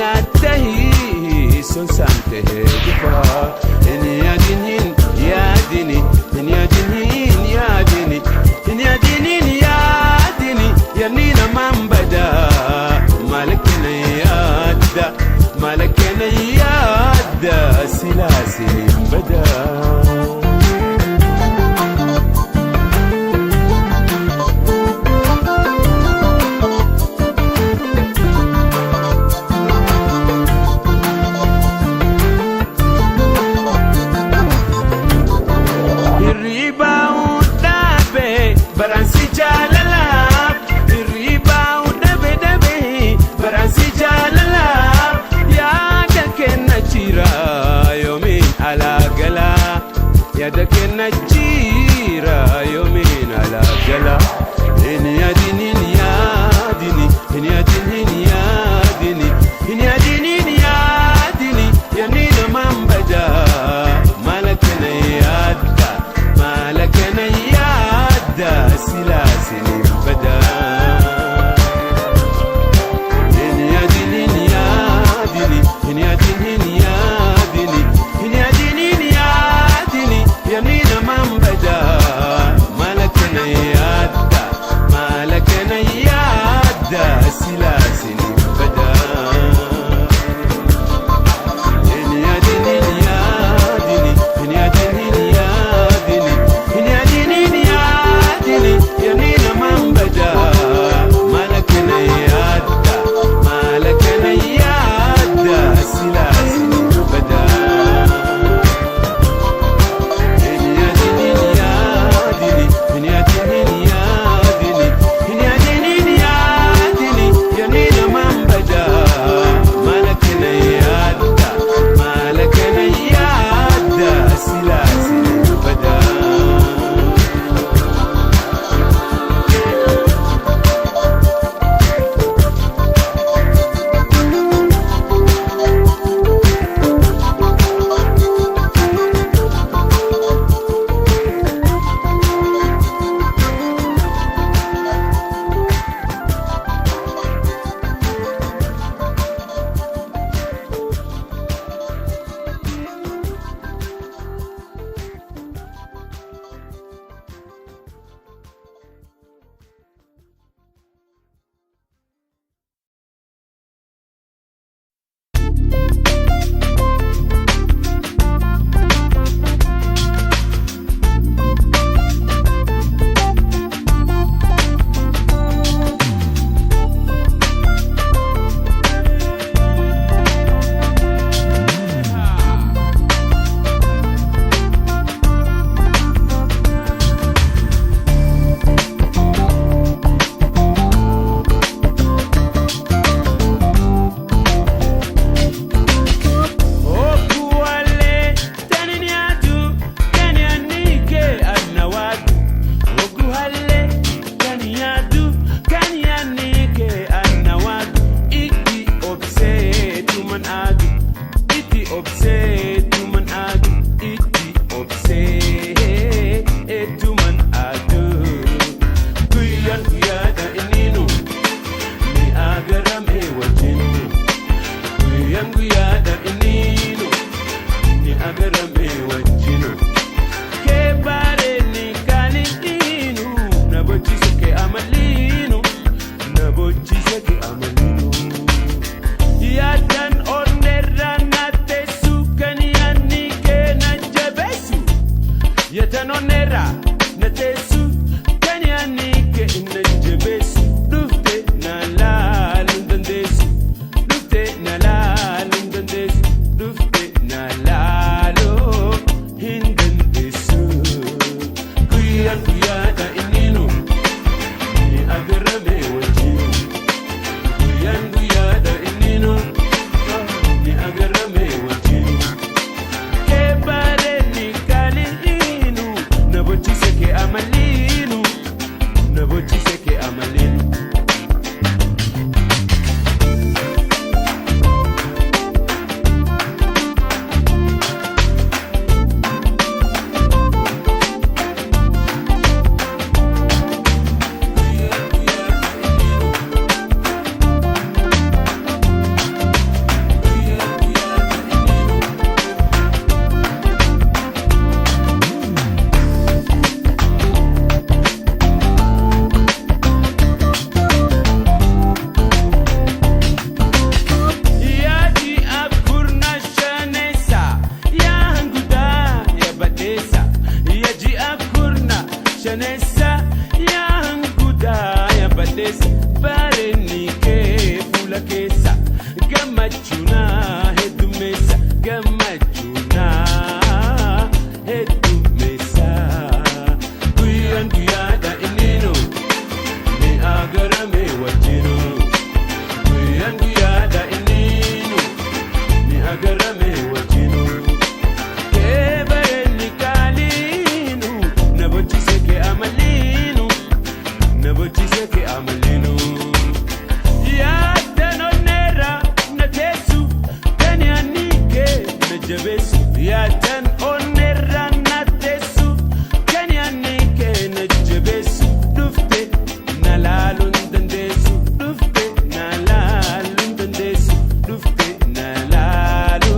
yaatahi son sante difa ini adinin yadini ini adinin yadini ini adinin yadini yanina mambada malakina yadda malakina yadda silasin bada يدكنا جيرا يومين على جلا إن يدين يا ديني إن يدين يا ديني إن يدين يا ديني ينين من بدا مالكنا يادا مالكنا يادا سلاسل بدا إن يدين يا ديني إن يدين يا ديني إن يدين يا يمين من بدا مالكنا يادا مالكنا يادا سلاسل بدا إن يدين يا ديني إن يدين يا ديني إن يدين يا ديني يمين من بدا مالكنا يادا مالكنا يادا سلاسل بدا agarame wajinu kebareni kalinu nabochise ke amalinu nabochise ke amalinu ya tanonera natesu kani anike najabesu ya tan onera natesu kani anike najabesu dufte nalalun dandesu dufte nalalun dandesu dufte nalalu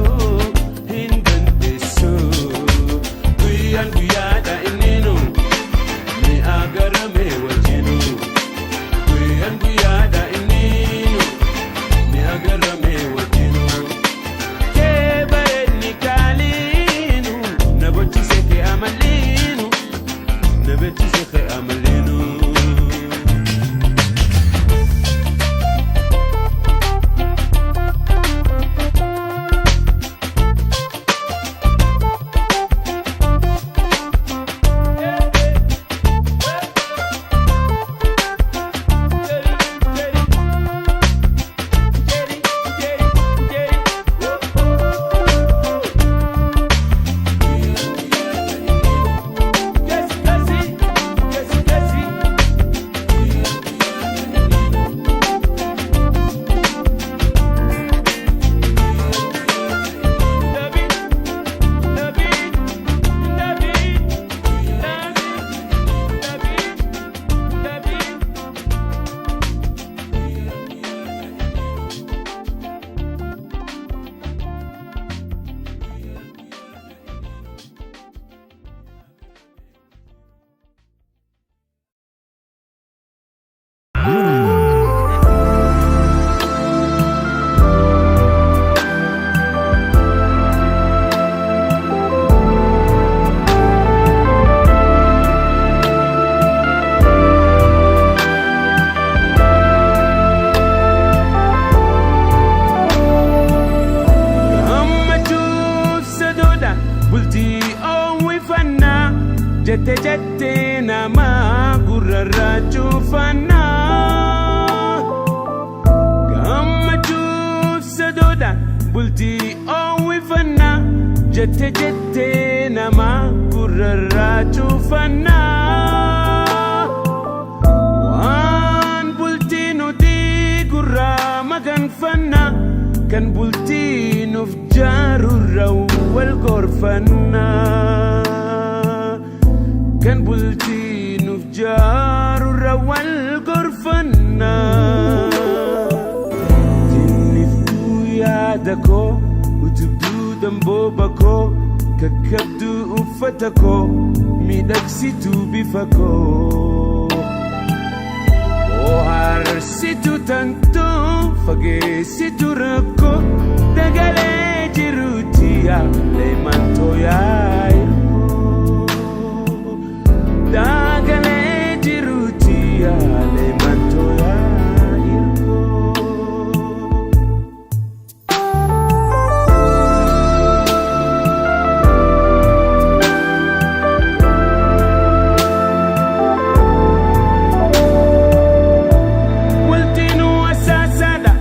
hindandesu guyan guyada ininu ni agarame wajinu guyan guyada ininu ni agarame wajinu kebareni kalinu nabochise ke amalinu nabochise ke amalinu jette jette nama gurrarra cufana gammachuu sadoda bulti oowwifanna jette jette nama gurrarra cufana waan bulti nuti gurra maganfanna kan bulti nuuf jaarurra wal gorfanna kan bulti nuuf jaarurra wal gorfanna tinniftuu yaada koo utubduu dambooba koo kakkabduu uffata koo miidhagsituu bifa koo ohaarsituu tantoo fageessituu rakkoo dagalee jiruuti yaalee mantoo dagale jiruti ale mantoya irko waltinu asasada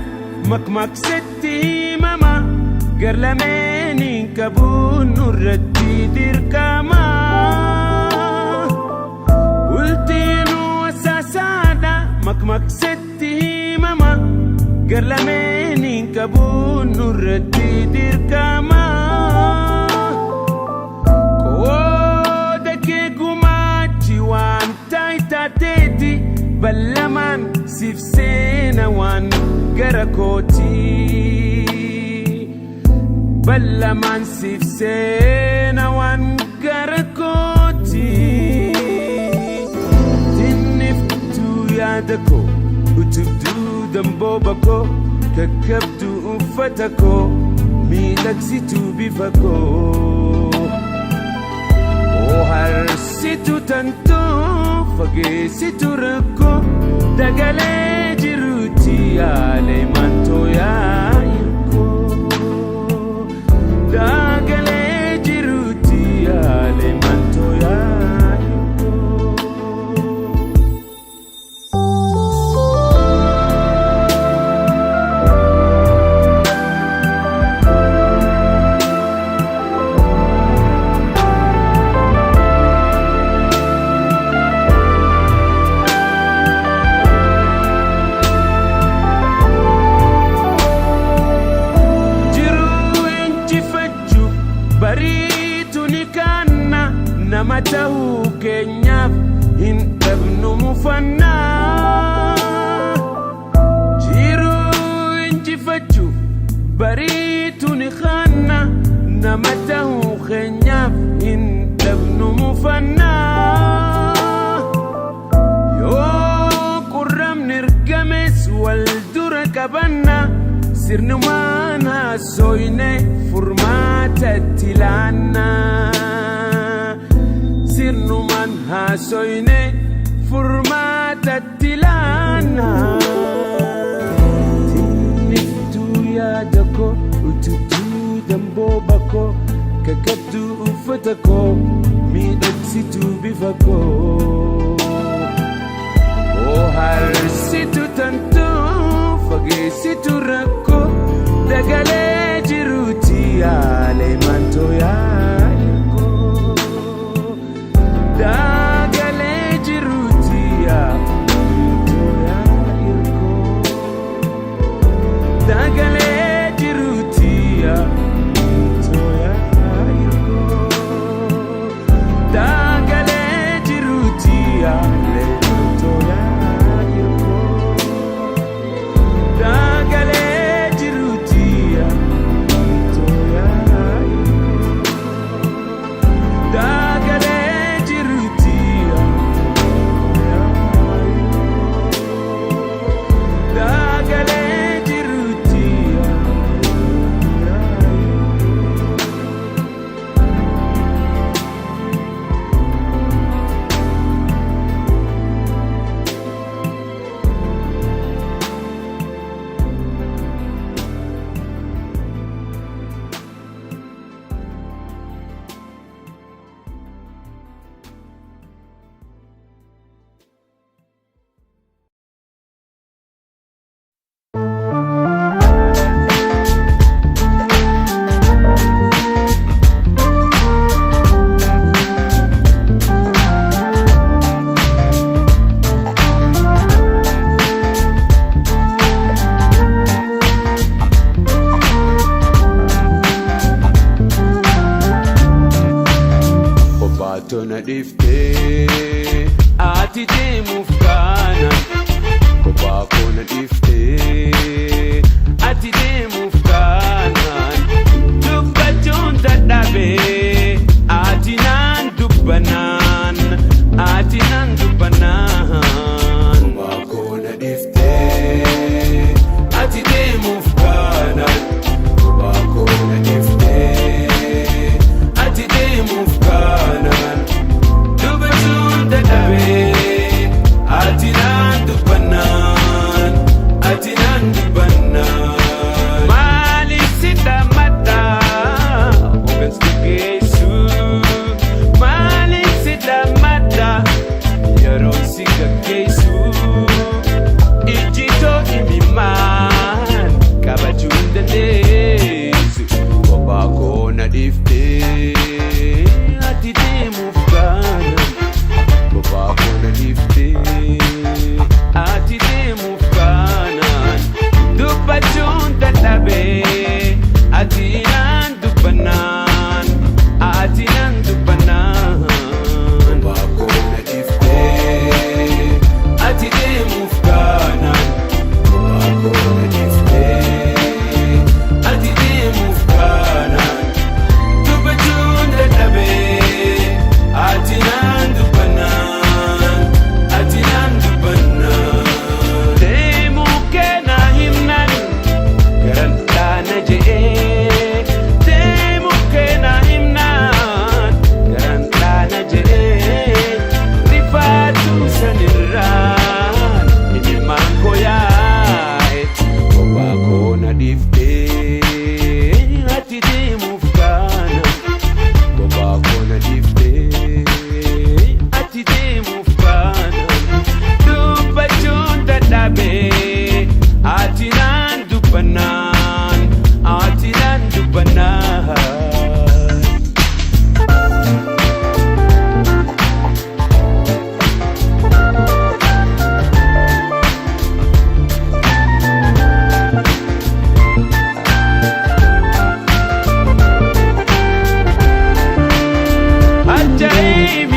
makmak setti mama garlameni kabun nurati dirkama makmak setti mama garlameni kabun nurati dirkama koda ke gumachi wan taitateti ballaman sifsena wan garakoti ballaman sifsena wan garakoti yaadako utubduu dambooba koo kakkabduu uffata koo miidhagsituu bifa koo ohaarsituu tantoo fageessituu rakkoo dagalee jiruuti yaalee mantoo yaa'irkoo dagalee jiruuti yaalee mantoo yaa'irkoo ta'uu keenyaaf hin dhabnu mufannaa. Jiruu injifachuuf bariitu ni khanna, nama ta'uu keenyaaf hin dhabnu mufannaa. Yoo qurramni ergames wal dura qabanna, sirnumaan haasoyne furmaatatti laanna. Sirnumaan haasoyne furmaatatti laanna. Tinniftuu yaada koo utubduu dambooba koo, kakabduu uffata koo miidhagsituu bifa koo. Harsitu tantuu fageessitu rakkoo, dagalee jiruuti yaalee mantoo yaa'ikoo. Dagalee jiruuti mantoo yaa'ikoo. Dagalee jiruuti mantoo yaa'ikoo. Dagalee jiruuti yaalee mantoo yaa'ikoo. Tona dhiftee ati deemuuf kaana, kophaa koona dhiftee ati deemuuf kaanaan, dubbachuun dadhabee ati naan dubbanaan, ati naan dubbanaan. Kophaa koona dhiftee ati deemuuf kaanaan, kophaa koona dhiftee ati deemuuf kaanaan. Ati naan dubbannaan, ati naan dubbannaan. Maaliif si dhammadhaa ogeessi geessu? Maaliif si dhammadhaa yeroo si gaggeessu? Ijjitoo imimmaan qabachuu hin dandeessu. Kophaa koona dhiiftee ati deemuuf kaana. Kophaa koona dhiiftee ati deemuuf kaanaan, dubbachuun dadhabee ati naan dubbannaan, ati naan dubbannaan. Kophaa koona dhiiftee ati deemuuf kaanaan, kophaa koona dhiiftee ati deemuuf kaanaan, dubbachuun dadhabee ati naan dubbannaan. Jamie.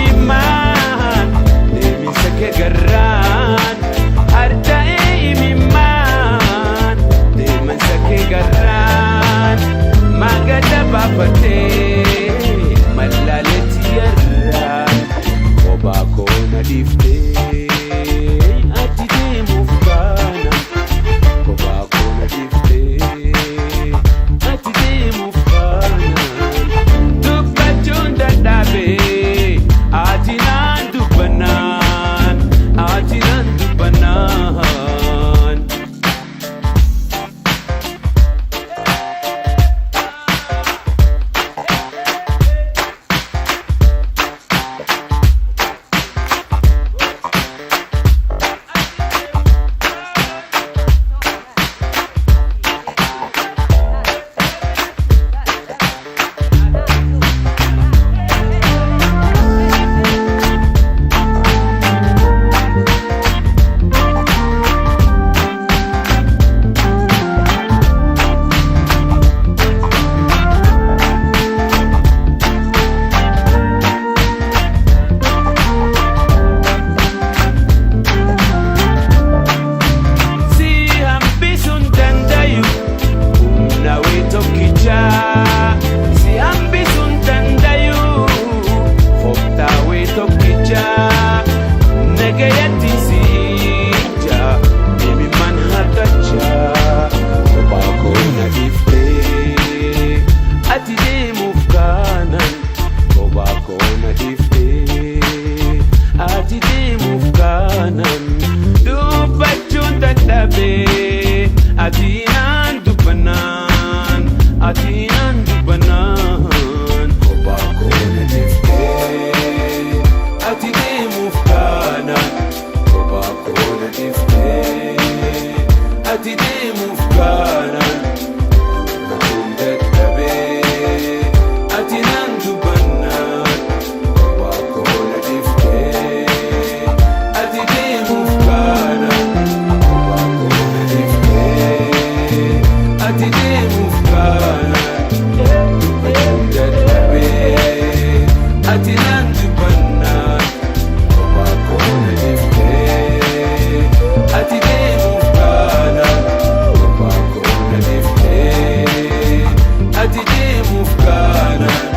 ati nan dubbannaan kophaa koo na dhiiftee ati deemuuf kaanaan kophaa koo na dhiiftee ati deemuuf kaanaan namuun dadhabee ati nan dubbannaan kophaa koo na dhiiftee ati deemuuf kaanaan kophaa koo na dhiiftee ati deemuuf kaanaan namuun dadhabee ati nan dubbannaan kophaa koo na dhiiftee ati deemuuf kaanaan kophaa koo na dhiiftee ati deemuuf kaanaan.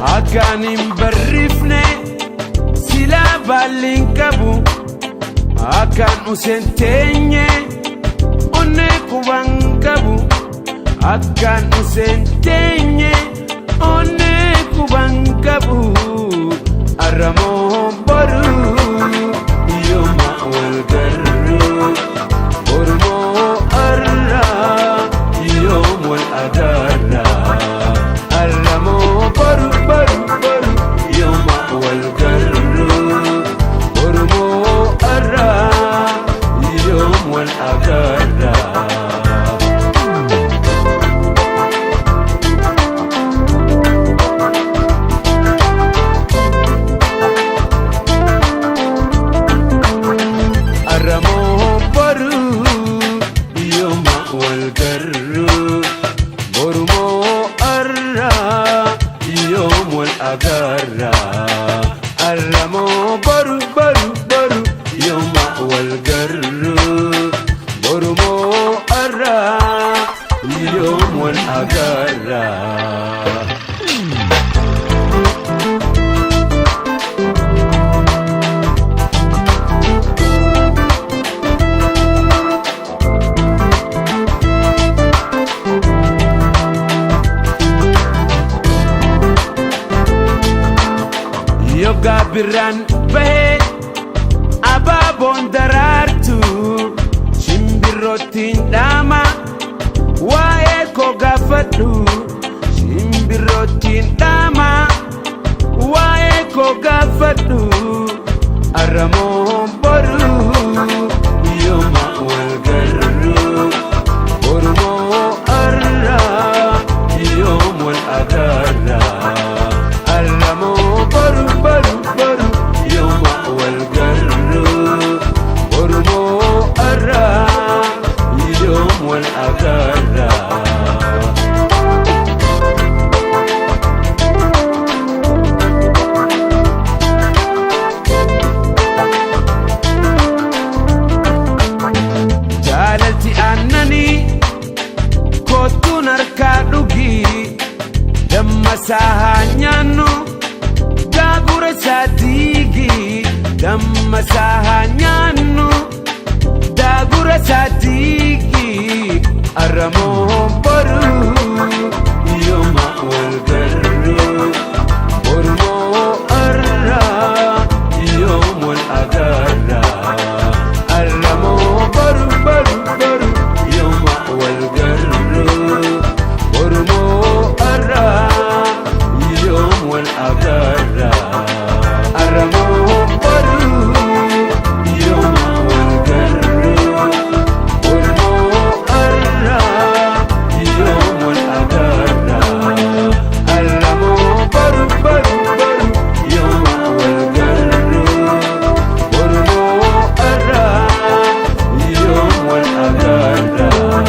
Akkanin barrifne sila balin qabu akkan usen teenye onne kuban qabu akkan usen teenye onne kuban qabu arramoo boru yooma wal garru ormoo arra yoom wal agarra arramoo boru yooma wal garru ormoo arra yoom wal agarra. Agarra arramoo boru yooma wal garru borumoo arra yoom wal agarra. Yoga birraan bahee abaaboon daraartu shimbirroottiin dhaama waa'ee koo gaafadhu shimbirroottiin dhaama waa'ee koo gaafadhu arramoo boru yooma wal garru borumoo arra yoom wal agarra arramoo boru yooma wal garru borumoo arra yoom wal agarra. Masahanyano dagura sadigi masahanyano dagura sadigi aramo boru yoma walgaru ormo arra yom wal agarra aramo boru boru boru yoma walgaru ormo arra والأبرار أرمو برو يوم والقر والمو أرى يوم والأبرار أرمو برو برو برو يوم والقر والمو أرى يوم والأبرار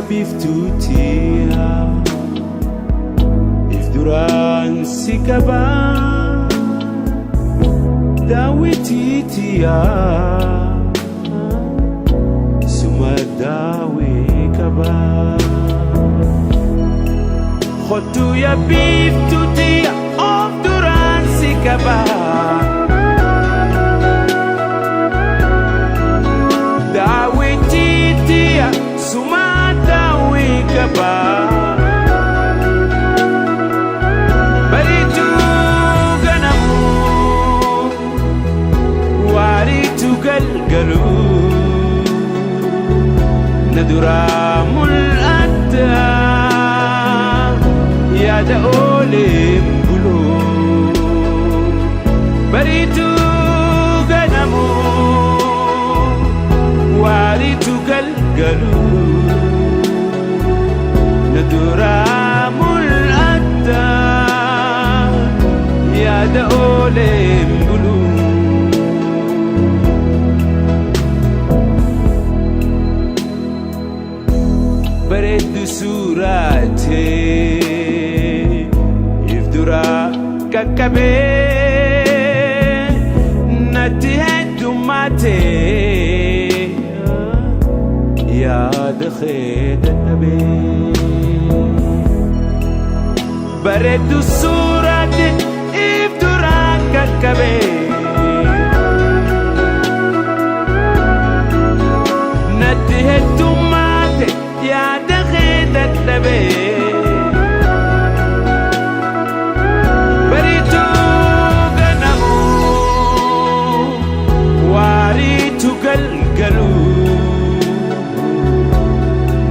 biftutia if duran sikaba dawititia sumadawi kaba khotu ya biftutia of duran sikaba dawititia sumadawi kaba baritu ganamu waritu galgalu naduramul adda ya daolim bulu baritu ganamu waritu galgalu naduramul adda ya daolim bulu baredu surate ifdura kakabe natihedu mate ya dakhid nabi baredu surate ifdura kakabe natihedu mate ya dakhid nabi baritu ganamu waritu galgalu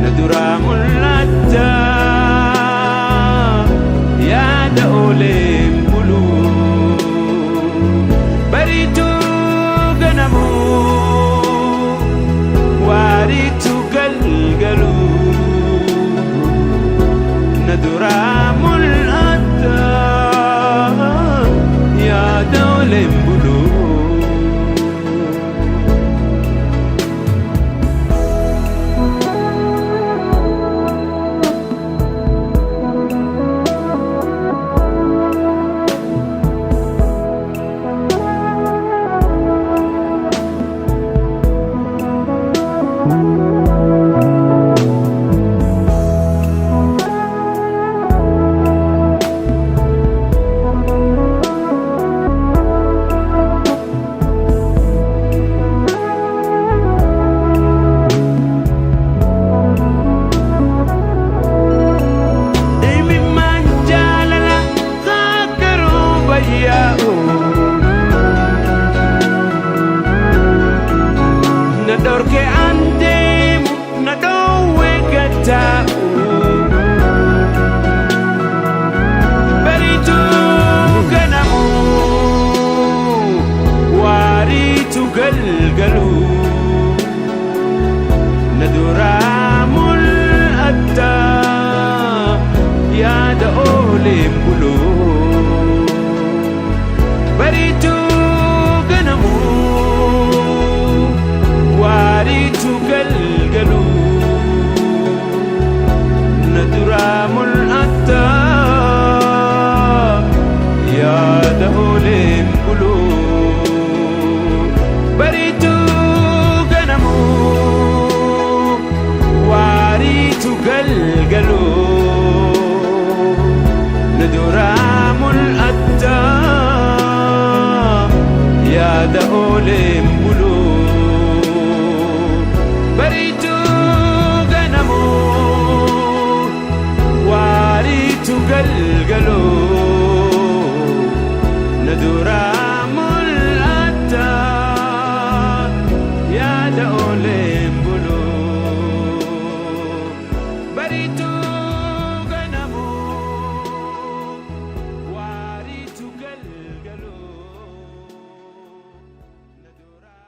naduramul adda ya daul dhorke an deemu na dhoowwe gattaa'u bariituu ganamu waariitu galgalu na duraa mul'atta yaada ooleen buluu bariituu ganamu waariitu galgalu na duraa mul'atta yaada ooleen buluu bariituu ganamu waariitu galgalu na duraa mul'atta yaada ooleen buluu bariituu ganamu waariitu galgalu na duraa mul'atta yaada ooleen buluu bariituu ganamu waariitu galgalu na duraa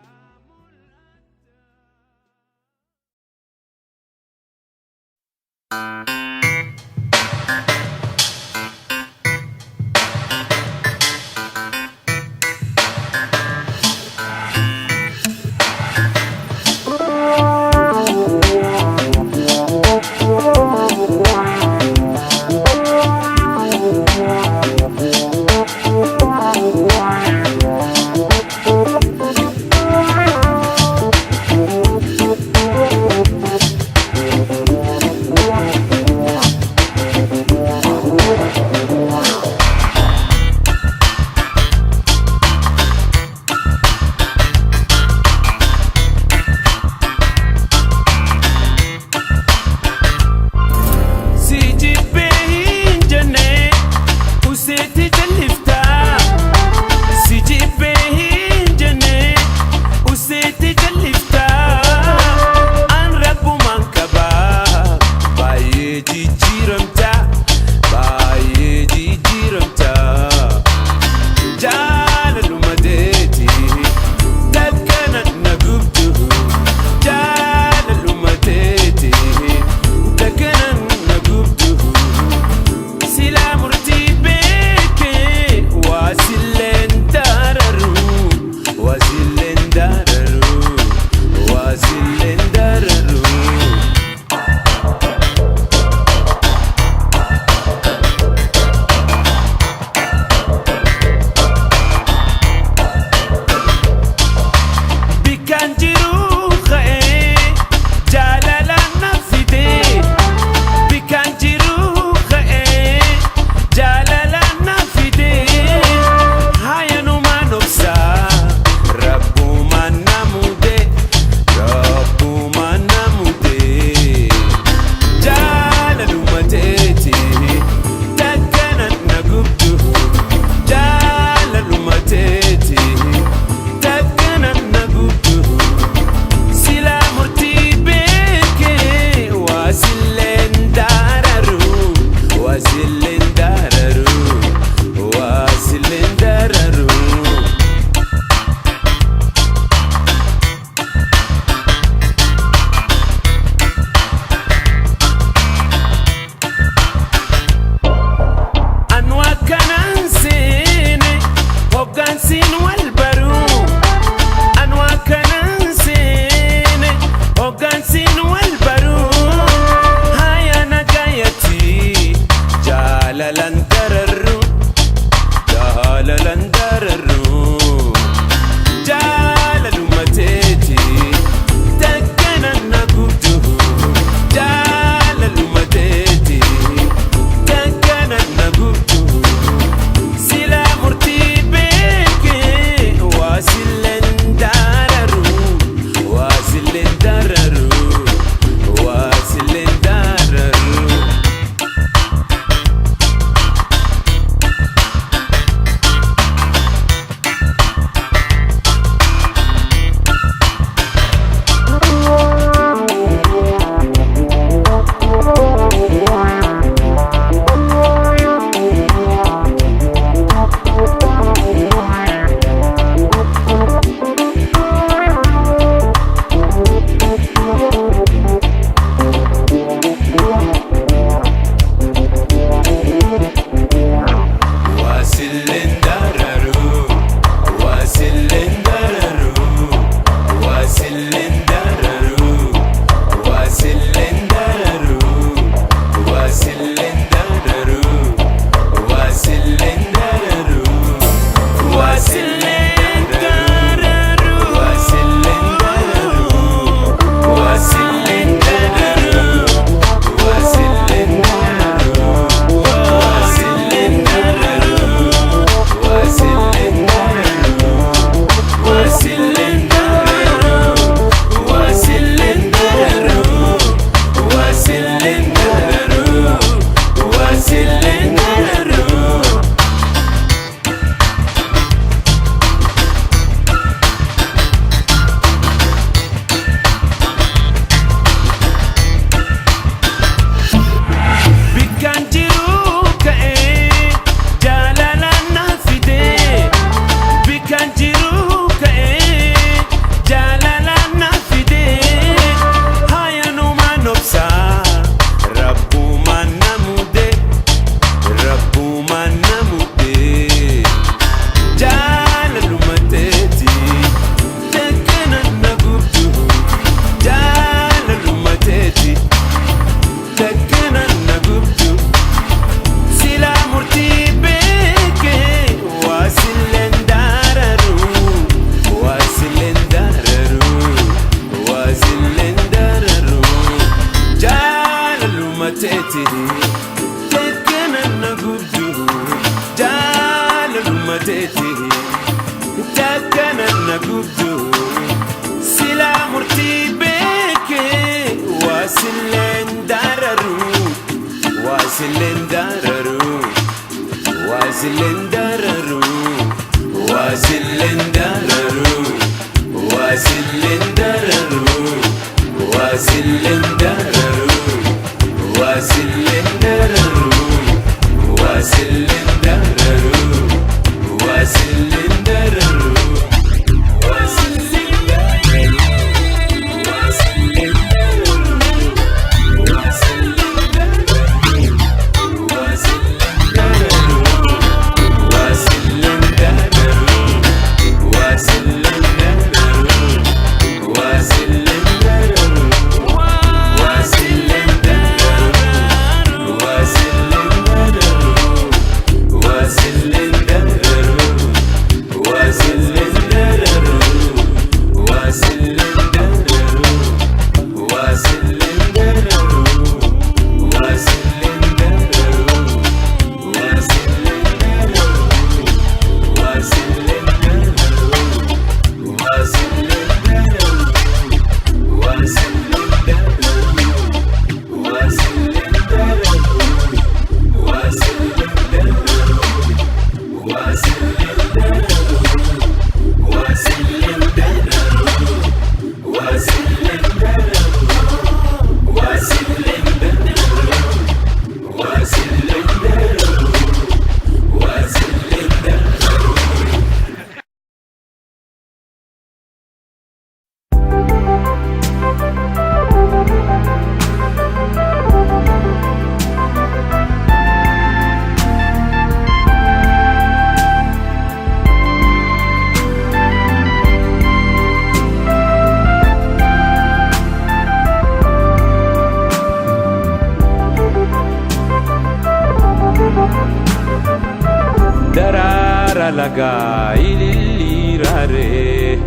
lagaa ililliiraaree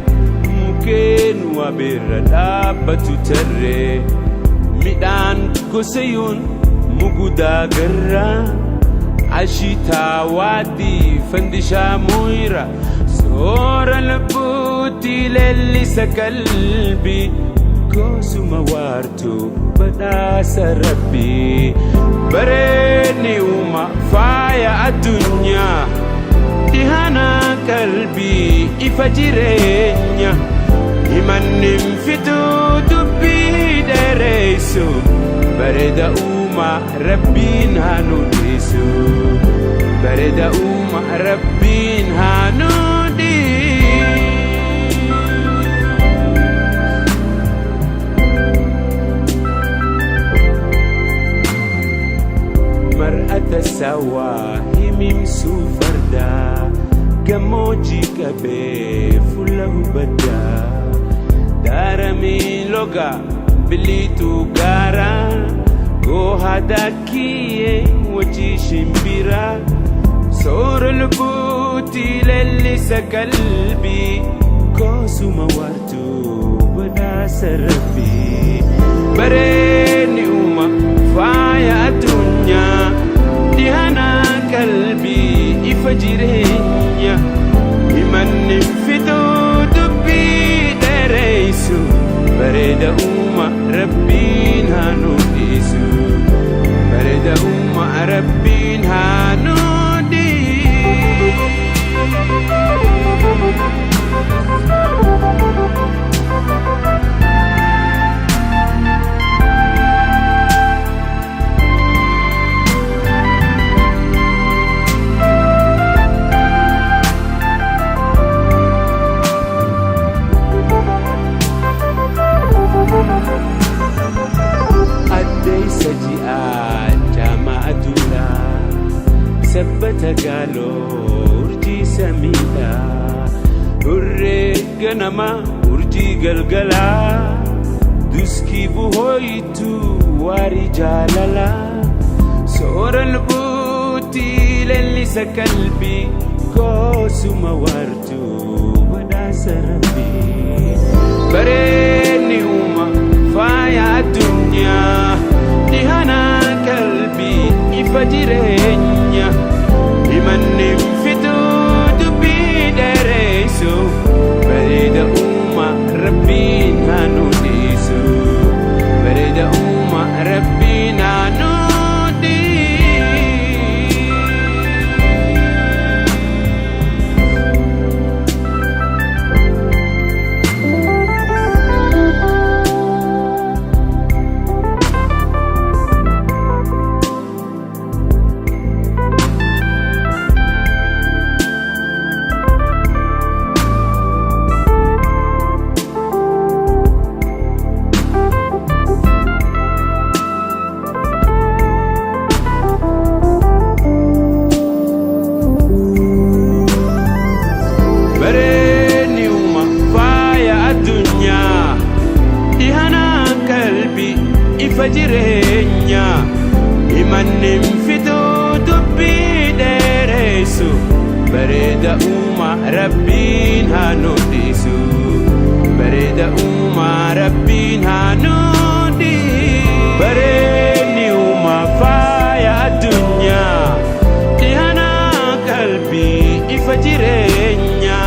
mukkeen waa birra dhaabbatu tarree midhaan gosayuun mugudaa garraa ashitaa waaddii fandishaa muuyira soora lubbuutti leellisa qalbii goosuma waartuu badhaasa rabbii bareedni uuma faaya addunyaa dhihana qalbii ifa jireenya himannin fituu dubbii dheereessu bareeda uuma rabbiin haa nu dhiisu bareeda uuma rabbiin haa nu mar'ata sawaa himimsuu fardaa gammoojjii qabee fuula hubaddaa daaramii loga biliituu gaaraa goohadaa kiyyee wajjii shimbiraa soora lubbuutti leellisa qalbii goosuma waartuu badhaasa rabbii bareedni uuma faaya addunyaa dhihana qalbii ifa jireenya himannin fituu dubbii dheereessu bareeda uuma rabbiin haa nu dhiisu bareeda uuma rabbiin haa nu sabbata gaaloo urjii samiidhaa hurree ganama urjii galgalaa duskii buhooyituu waarii jaalalaa soora lubbuutti leellisa qalbii goosuma waartuu badhaasa rabbii bareedni uuma faaya addunyaa dhihana qalbii ifa jireenya himannin fituu dubbii dheereessu bareeda uuma rabbiin haa nu dhiisu bareeda uuma rabbiin haa nu ifa jireenya imanni fiduu dubbii dheeressu bareeda uuma rabbiin haa nu dhiisu bareeda uuma rabbiin haa nu dhiisu bareedni uuma faaya addunyaa dhihana qalbii ifa jireenya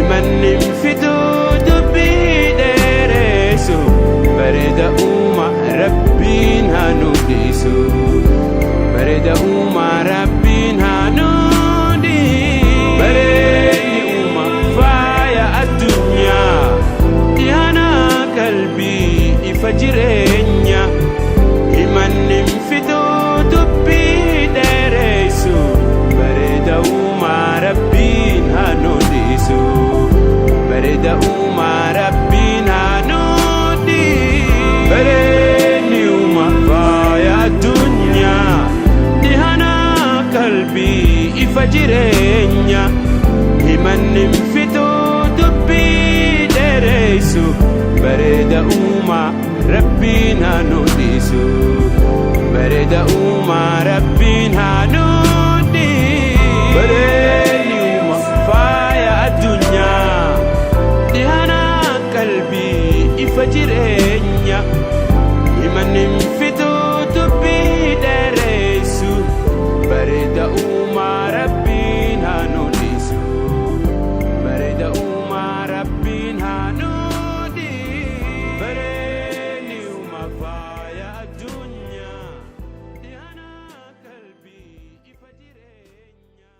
imanni fiduu dubbii dheeressu bareeda uuma rabbiin haa nu dhiisu bareeda uuma rabbiin haa nu dhiisu bareedni uuma faaya addunyaa dhihana qalbii ifa jireenya imanni fiduu dubbii dheeressu bareeda uuma rabbiin haa nu dhiisu bareeda uuma rabbiin haa nu dhiisu bareedni uuma faaya addunyaa dhihana qalbii ifa jireenya imanni fiduu dubbii dheeressu bareeda uuma rabbiin haa nu dhiisu bareeda uuma rabbiin haa nu dhiisu bareedni uuma faaya addunyaa dhihana qalbii ifa jireenya imanni fiduu dubbii dheeressu bareeda uuma rabbiin haa nu dhiisu bareeda uuma rabbiin haa nu dhiisu bareedni uuma faaya addunyaa dhihana qalbii ifa jireenya.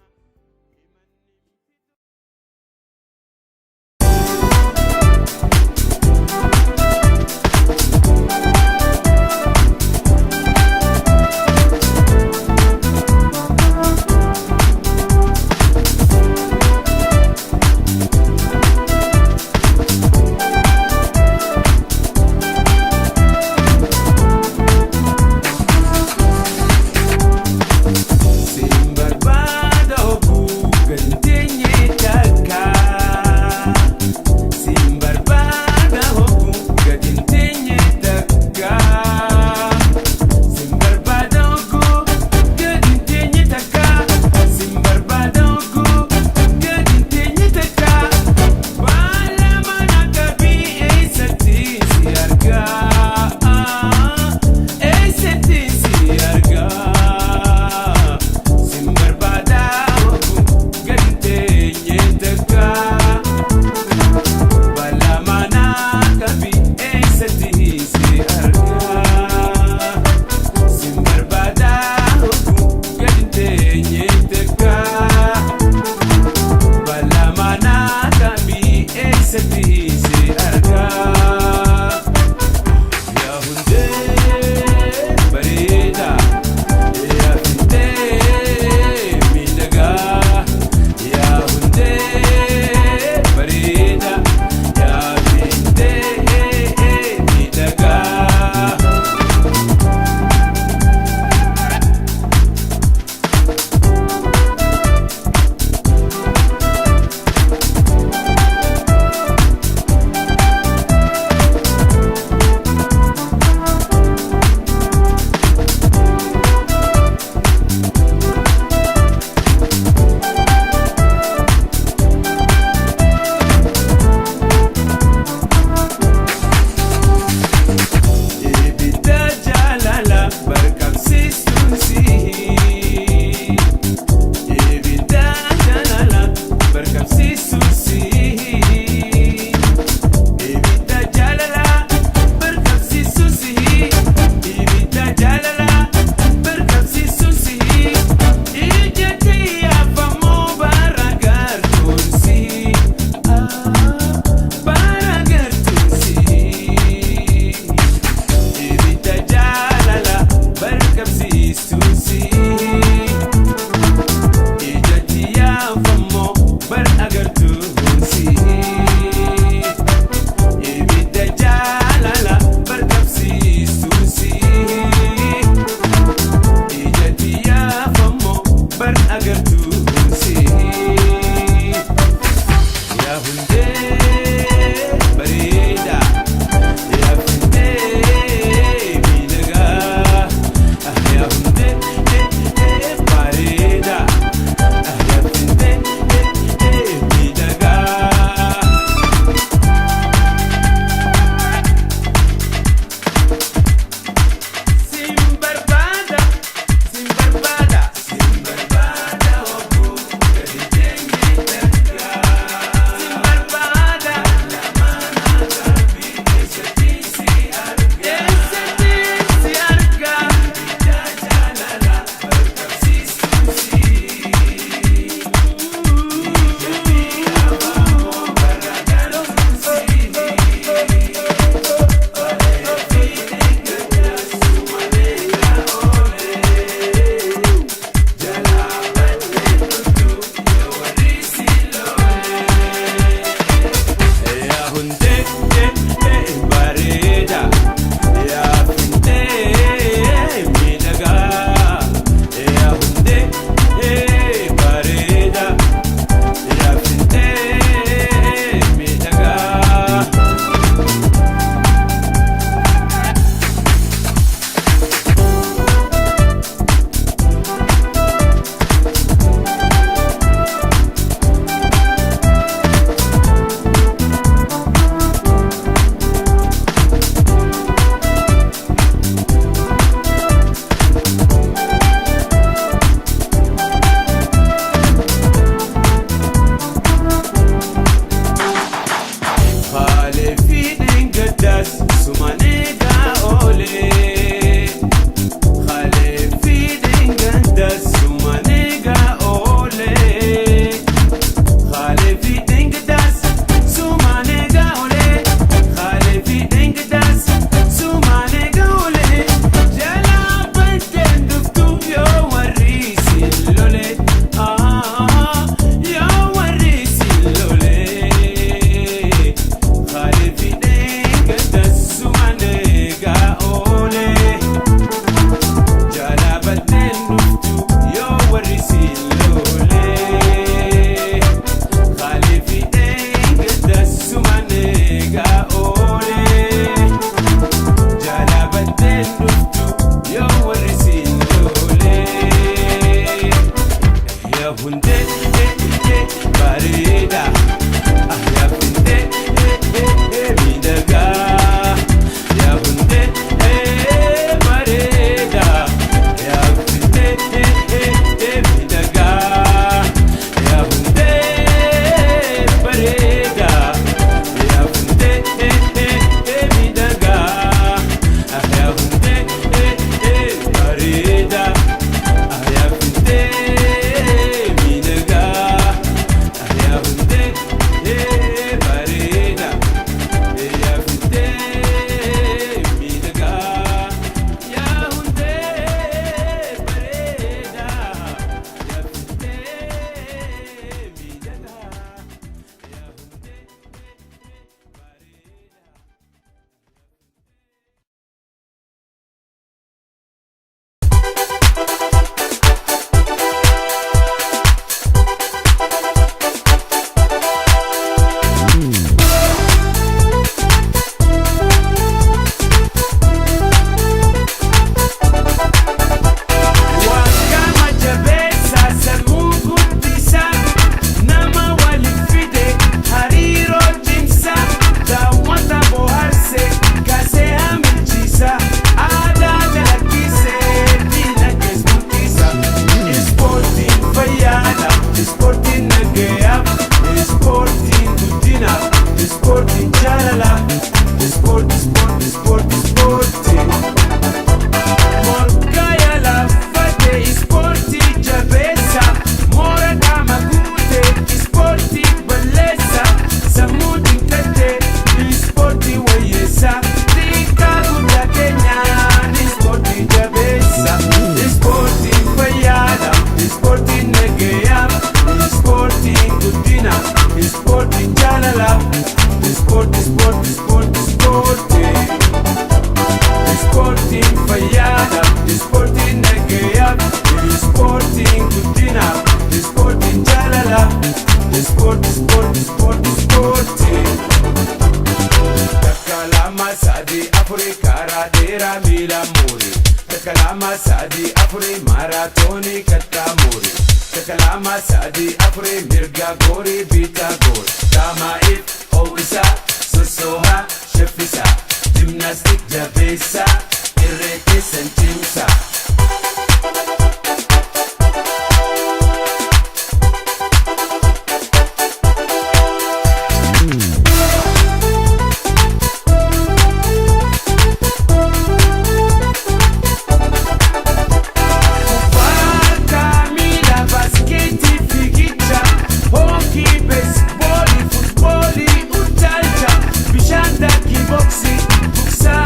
Boxing, buksa,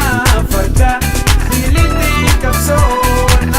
farda, filin di kapson.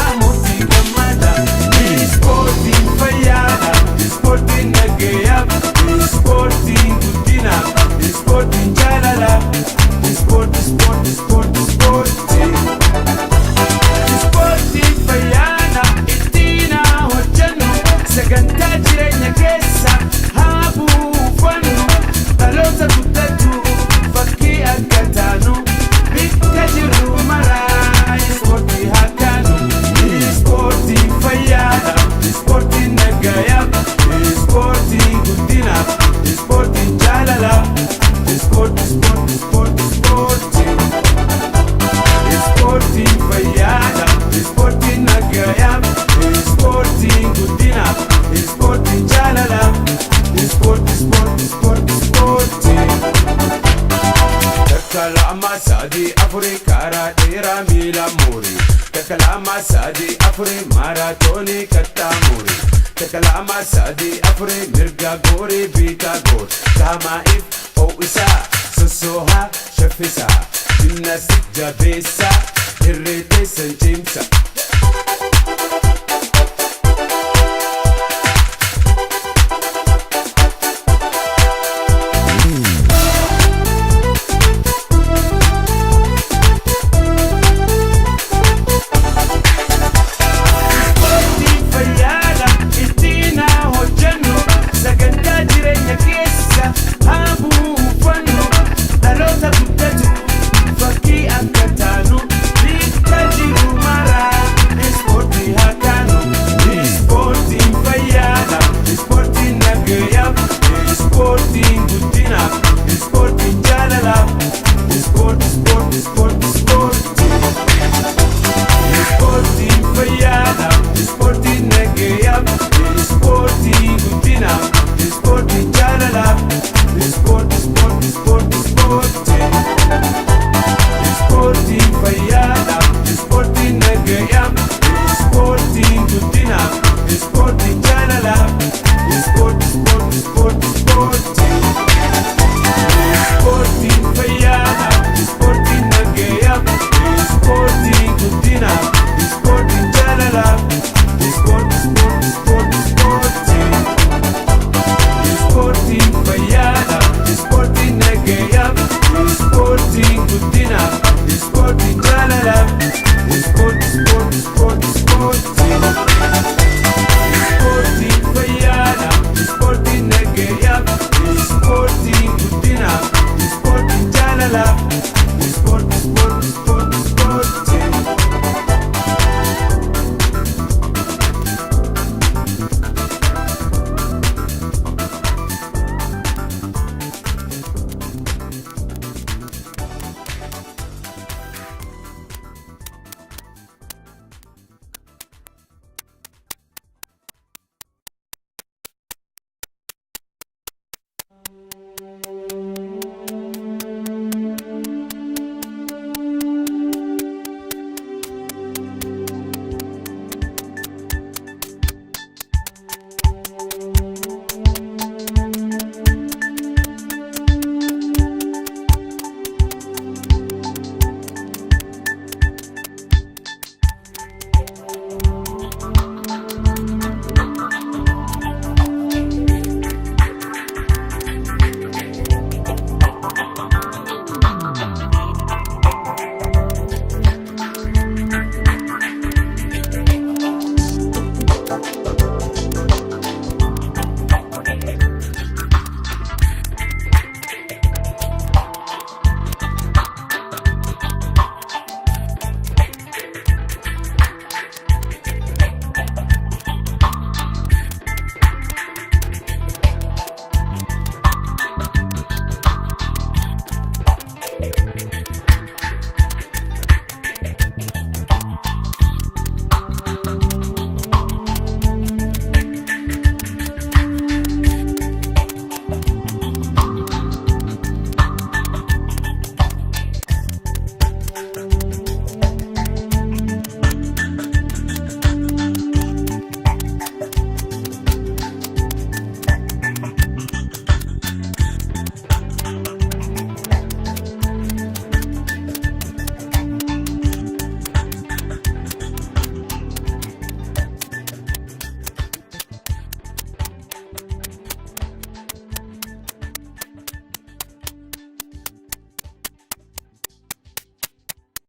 afuri karaa dheeraa miila muuri. Takalama sadii afuri maaraatoonii kattaa muuri. Takalama sadii afuri mirga goori biitaa goor. Qaamaa'if ho'isaa sossoohaa shaffisaa. Gimnaastik jabeessaa irree teessan cimsa. Sport,